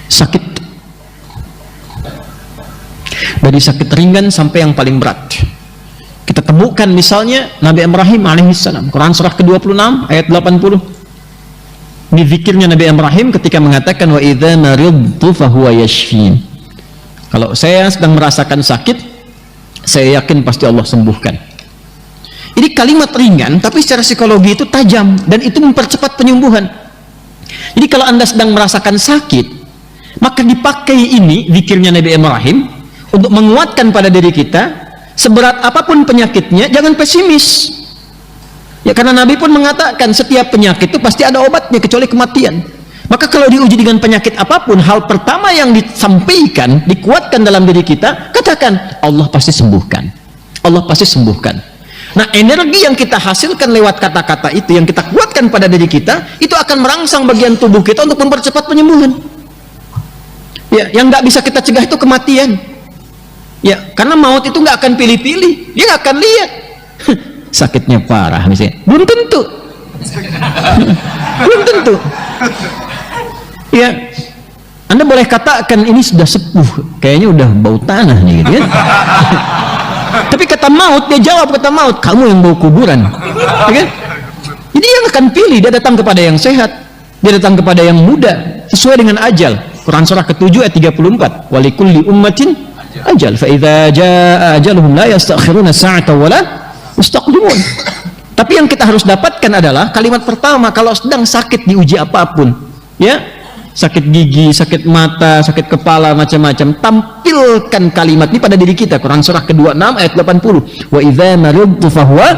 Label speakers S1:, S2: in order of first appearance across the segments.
S1: sakit. Dari sakit ringan sampai yang paling berat. Kita temukan misalnya Nabi Ibrahim alaihissalam, Quran surah ke-26 ayat 80. Ini zikirnya Nabi Ibrahim ketika mengatakan wa idza maridtu fahuwa yashfin. Kalau saya sedang merasakan sakit, saya yakin pasti Allah sembuhkan. Ini kalimat ringan tapi secara psikologi itu tajam dan itu mempercepat penyembuhan. Jadi kalau Anda sedang merasakan sakit, maka dipakai ini zikirnya Nabi Ibrahim untuk menguatkan pada diri kita, seberat apapun penyakitnya jangan pesimis. Ya, karena Nabi pun mengatakan setiap penyakit itu pasti ada obatnya kecuali kematian. Maka kalau diuji dengan penyakit apapun, hal pertama yang disampaikan, dikuatkan dalam diri kita, katakan Allah pasti sembuhkan. Allah pasti sembuhkan. Nah, energi yang kita hasilkan lewat kata-kata itu, yang kita kuatkan pada diri kita, itu akan merangsang bagian tubuh kita untuk mempercepat penyembuhan. Ya, yang nggak bisa kita cegah itu kematian. Ya, karena maut itu nggak akan pilih-pilih, dia nggak akan lihat sakitnya parah misalnya, belum tentu, belum tentu. Ya, Anda boleh katakan ini sudah sepuh, kayaknya udah bau tanah nih, gitu ya. Tapi kata maut, dia jawab kata maut, kamu yang bau kuburan, ya kan? Jadi yang akan pilih, dia datang kepada yang sehat, dia datang kepada yang muda, sesuai dengan ajal. Quran surah ke-7 ayat 34, walikulli ummatin ajal fa idza jaa ajaluhum la yastakhiruna sa'atan wa la yastaqdimun. Tapi yang kita harus dapatkan adalah kalimat pertama kalau sedang sakit diuji apapun, ya, sakit gigi, sakit mata, sakit kepala, macam-macam, tampilkan kalimat ini pada diri kita. Quran surah ke-26 ayat 80, wa idza maridtu fahuwa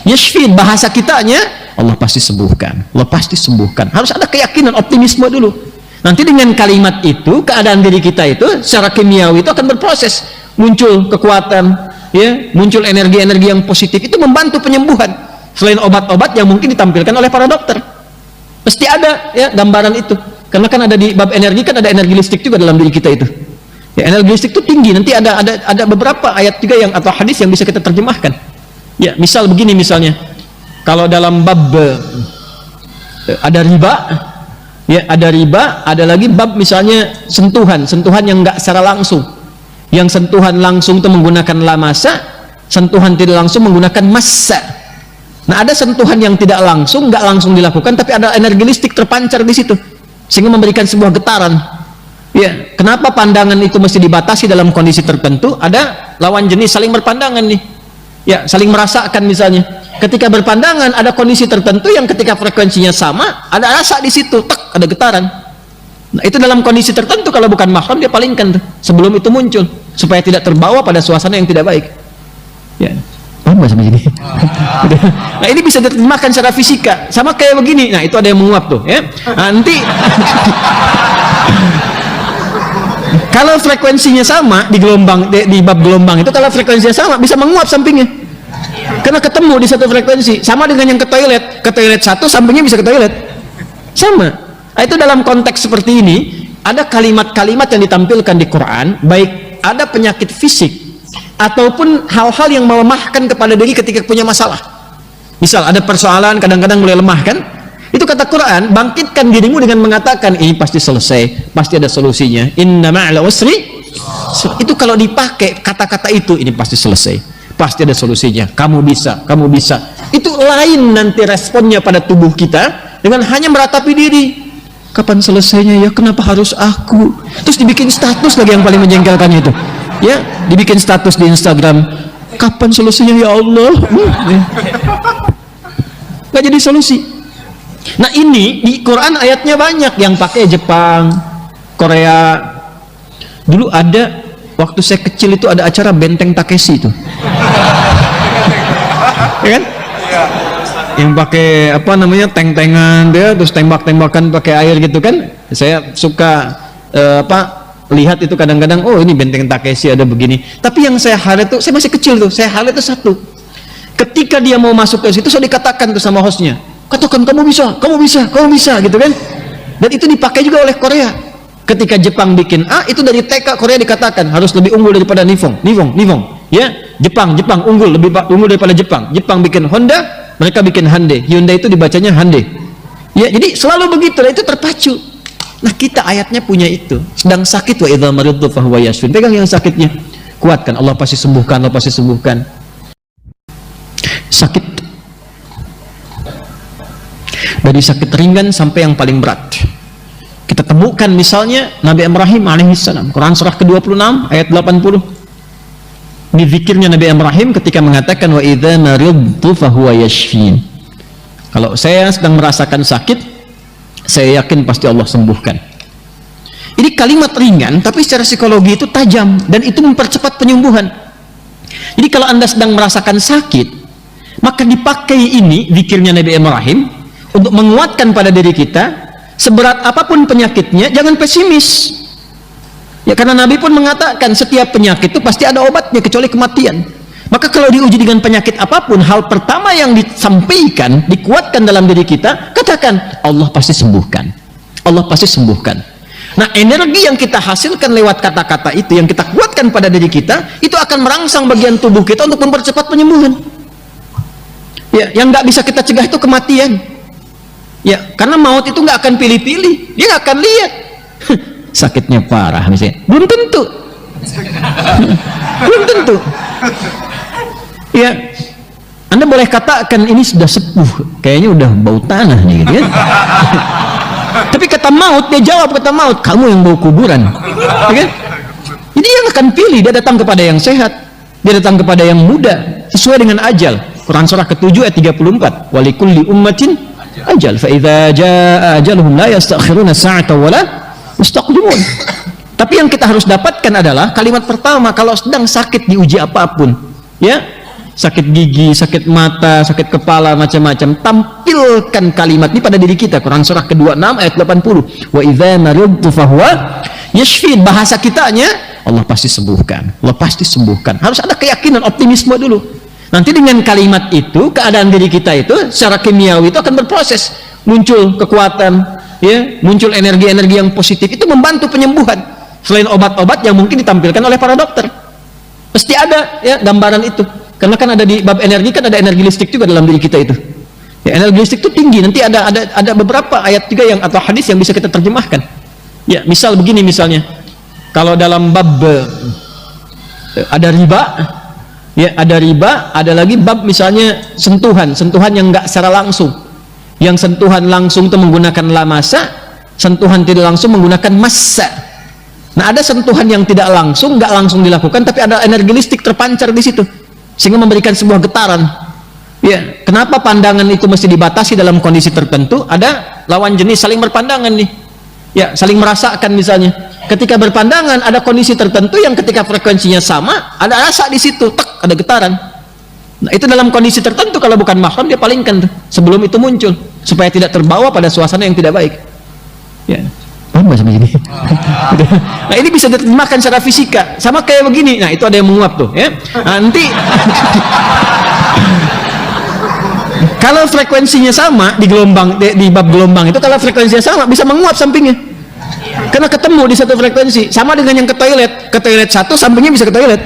S1: yashfin. Bahasa kitanya Allah pasti sembuhkan, Allah pasti sembuhkan. Harus ada keyakinan, optimisme dulu. Nanti dengan kalimat itu, keadaan diri kita itu secara kimiawi itu akan berproses, muncul kekuatan, ya, muncul energi-energi yang positif, itu membantu penyembuhan. Selain obat-obat yang mungkin ditampilkan oleh para dokter, pasti ada ya gambaran itu. Karena kan ada di bab energi, kan ada energi listrik juga dalam diri kita itu. Ya, energi listrik itu tinggi. Nanti ada beberapa ayat juga yang atau hadis yang bisa kita terjemahkan. Ya, misal begini misalnya, kalau dalam bab ada riba. Ya, ada riba, ada lagi bab misalnya sentuhan yang enggak secara langsung. Yang sentuhan langsung itu menggunakan lamasa, sentuhan tidak langsung menggunakan massa. Nah, ada sentuhan yang tidak langsung, enggak langsung dilakukan, tapi ada energi listrik terpancar di situ, sehingga memberikan sebuah getaran. Ya, kenapa pandangan itu mesti dibatasi dalam kondisi tertentu? Ada lawan jenis saling berpandangan nih. Ya, saling merasakan misalnya. Ketika berpandangan ada kondisi tertentu yang ketika frekuensinya sama, ada rasa di situ, tak, ada getaran. Nah, itu dalam kondisi tertentu kalau bukan mahram dia palingkan tuh, sebelum itu muncul, supaya tidak terbawa pada suasana yang tidak baik. Ya, paham nggak sampai sini? Nah, ini bisa diterjemahkan secara fisika, sama kayak begini. Nah, itu ada yang menguap tuh, ya. Nanti kalau frekuensinya sama di gelombang, di bab gelombang itu, kalau frekuensinya sama bisa menguap sampingnya. Karena ketemu di satu frekuensi, sama dengan yang ke toilet satu sampingnya bisa ke toilet, sama. Nah, itu dalam konteks seperti ini ada kalimat-kalimat yang ditampilkan di Quran, baik ada penyakit fisik ataupun hal-hal yang melemahkan kepada diri ketika punya masalah. Misal ada persoalan kadang-kadang mulai lemah kan, itu kata Quran, bangkitkan dirimu dengan mengatakan ini pasti selesai, pasti ada solusinya, inna ma'al usri. Itu kalau dipakai kata-kata itu, ini pasti selesai, pasti ada solusinya, kamu bisa, kamu bisa. Itu lain nanti responnya pada tubuh kita dengan hanya meratapi diri. Kapan selesainya ya, kenapa harus aku? Terus dibikin status lagi yang paling menjengkelkan itu, ya, dibikin status di Instagram, kapan selesainya ya Allah. Gak jadi solusi. Nah, ini di Quran ayatnya banyak yang pakai Jepang, Korea. Dulu ada, waktu saya kecil itu ada acara Benteng Takeshi itu, ya kan? Yang pakai apa namanya, tank-tankan dia, terus tembak-tembakan pakai air gitu kan. Saya suka lihat itu kadang-kadang, oh ini Benteng Takeshi ada begini. Tapi yang saya highlight itu, saya masih kecil tuh, saya highlight itu satu. Ketika dia mau masuk ke situ, saya dikatakan tuh sama hostnya, katakan kamu bisa, kamu bisa, kamu bisa, gitu kan. Dan itu dipakai juga oleh Korea. Ketika Jepang bikin A, itu dari TK Korea dikatakan harus lebih unggul daripada Nihon, ya. Jepang unggul, lebih unggul daripada Jepang. Jepang bikin Honda, mereka bikin Hyundai. Hyundai itu dibacanya Hyundai. Ya, jadi selalu begitu, itu terpacu. Nah kita ayatnya punya itu. Sedang sakit wa idza maridtu fahuwa yashfin. Pegang yang sakitnya, kuatkan, Allah pasti sembuhkan, Allah pasti sembuhkan. Sakit dari sakit ringan sampai yang paling berat. Kita temukan misalnya Nabi Ibrahim alaihissalam, Quran surah ke-26 ayat 80. Ini zikirnya Nabi Ibrahim ketika mengatakan wa idza maridtu fahuwa yashfin. Kalau saya sedang merasakan sakit, saya yakin pasti Allah sembuhkan. Ini kalimat ringan tapi secara psikologi itu tajam dan itu mempercepat penyembuhan. Jadi kalau Anda sedang merasakan sakit, maka dipakai ini zikirnya Nabi Ibrahim untuk menguatkan pada diri kita. Seberat apapun penyakitnya, jangan pesimis. Ya karena Nabi pun mengatakan setiap penyakit itu pasti ada obatnya kecuali kematian. Maka kalau diuji dengan penyakit apapun, hal pertama yang disampaikan, dikuatkan dalam diri kita, katakan Allah pasti sembuhkan. Allah pasti sembuhkan. Nah, energi yang kita hasilkan lewat kata-kata itu, yang kita kuatkan pada diri kita, itu akan merangsang bagian tubuh kita untuk mempercepat penyembuhan. Ya, yang nggak bisa kita cegah itu kematian. Ya, karena maut itu nggak akan pilih-pilih, dia nggak akan lihat sakitnya parah misalnya, belum tentu. Belum tentu. Ya, Anda boleh katakan ini sudah sepuh, kayaknya udah bau tanah nih, gitu ya. Tapi kata maut, dia jawab kata maut, kamu yang bau kuburan. Ya kan? Jadi dia akan pilih, dia datang kepada yang sehat, dia datang kepada yang muda, sesuai dengan ajal. Quran surah ke-7 ayat 34. Walikulli ummatin ajal, fa idza jaa ajaluhum la yastakhiruna sa'atan wa la yastaqdimun. Tapi yang kita harus dapatkan adalah kalimat pertama kalau sedang sakit diuji apapun, ya, sakit gigi, sakit mata, sakit kepala, macam-macam, tampilkan kalimat ini pada diri kita. Quran surah ke-26 ayat 80. Wa idza maridtu fahuwa yashfin. Bahasa kitanya, Allah pasti sembuhkan. Allah pasti sembuhkan. Harus ada keyakinan, optimisme dulu. Nanti dengan kalimat itu, keadaan diri kita itu secara kimiawi itu akan berproses, muncul kekuatan, ya, muncul energi-energi yang positif, itu membantu penyembuhan. Selain obat-obat yang mungkin ditampilkan oleh para dokter, pasti ada ya gambaran itu. Karena kan ada di bab energi, kan ada energi listrik juga dalam diri kita itu. Ya, energi listrik itu tinggi. Nanti ada beberapa ayat juga yang atau hadis yang bisa kita terjemahkan. Ya, misal begini misalnya, kalau dalam bab ada riba. Ya, ada riba, ada lagi bab misalnya sentuhan yang enggak secara langsung. Yang sentuhan langsung itu menggunakan lamasa, sentuhan tidak langsung menggunakan massa. Nah, ada sentuhan yang tidak langsung, enggak langsung dilakukan, tapi ada energi listrik terpancar di situ, sehingga memberikan sebuah getaran. Ya, kenapa pandangan itu mesti dibatasi dalam kondisi tertentu? Ada lawan jenis saling berpandangan nih. Ya, saling merasakan misalnya. Ketika berpandangan ada kondisi tertentu yang ketika frekuensinya sama, ada rasa di situ, tek, ada getaran. Nah, itu dalam kondisi tertentu kalau bukan mahram dia palingkan tuh, sebelum itu muncul supaya tidak terbawa pada suasana yang tidak baik. Ya. Paham nggak sampai sini? Nah, ini bisa diterjemahkan secara fisika, sama kayak begini. Nah, itu ada yang menguap tuh, ya. Nanti kalau frekuensinya sama di gelombang di bab gelombang itu, kalau frekuensinya sama bisa menguap sampingnya. Karena ketemu di satu frekuensi, sama dengan yang ke toilet satu sampingnya bisa ke toilet,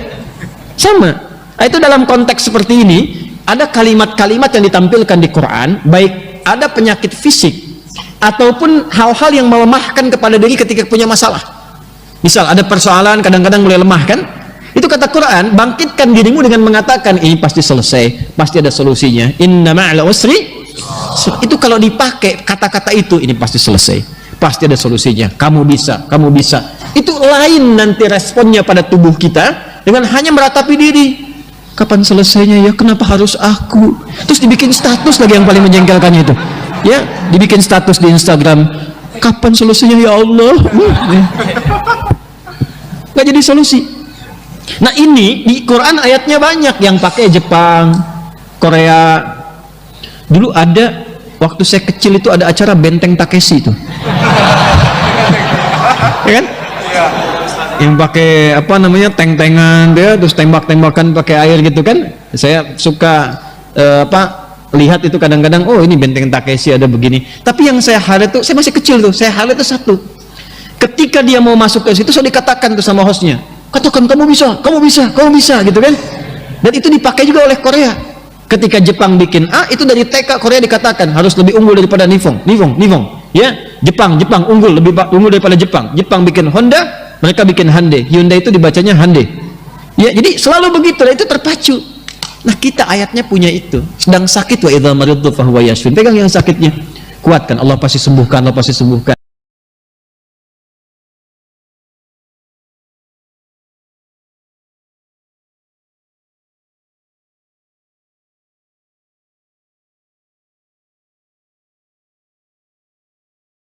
S1: sama. Nah, itu dalam konteks seperti ini ada kalimat-kalimat yang ditampilkan di Quran, baik ada penyakit fisik ataupun hal-hal yang melemahkan kepada diri ketika punya masalah. Misal ada persoalan kadang-kadang mulai lemah kan, itu kata Quran, bangkitkan dirimu dengan mengatakan ini pasti selesai, pasti ada solusinya, inna ma'al usri. Itu kalau dipakai kata-kata itu, ini pasti selesai, pasti ada solusinya, kamu bisa. Itu lain nanti responnya pada tubuh kita dengan hanya meratapi diri. Kapan selesainya ya, kenapa harus aku? Terus dibikin status lagi yang paling menjengkelkan itu, ya, dibikin status di Instagram, kapan selesainya ya Allah. Nggak jadi solusi. Nah, ini di Quran ayatnya banyak yang pakai Jepang, Korea. Dulu ada, waktu saya kecil itu ada acara Benteng Takeshi itu. Ya kan? Yang pakai apa namanya, tank-tankan dia, terus tembak-tembakan pakai air gitu kan. Saya suka lihat itu kadang-kadang, oh ini Benteng Takeshi ada begini. Tapi yang saya highlight tuh, saya masih kecil tuh, saya highlight itu satu. Ketika dia mau masuk ke situ, saya dikatakan tuh sama hostnya, katakan kamu bisa gitu kan. Dan itu dipakai juga oleh Korea. Ketika Jepang bikin A, itu dari TK Korea dikatakan harus lebih unggul daripada Nihon. Ya, Jepang unggul, lebih unggul daripada Jepang. Jepang bikin Honda, mereka bikin Hyundai. Hyundai itu dibacanya Hyundai. Ya, jadi selalu begitu, itu terpacu. Nah, kita ayatnya punya itu. Sedang sakit wa idza maridtu fa huwa yashfin. Pegang yang sakitnya. Kuatkan, Allah pasti sembuhkan, Allah pasti sembuhkan.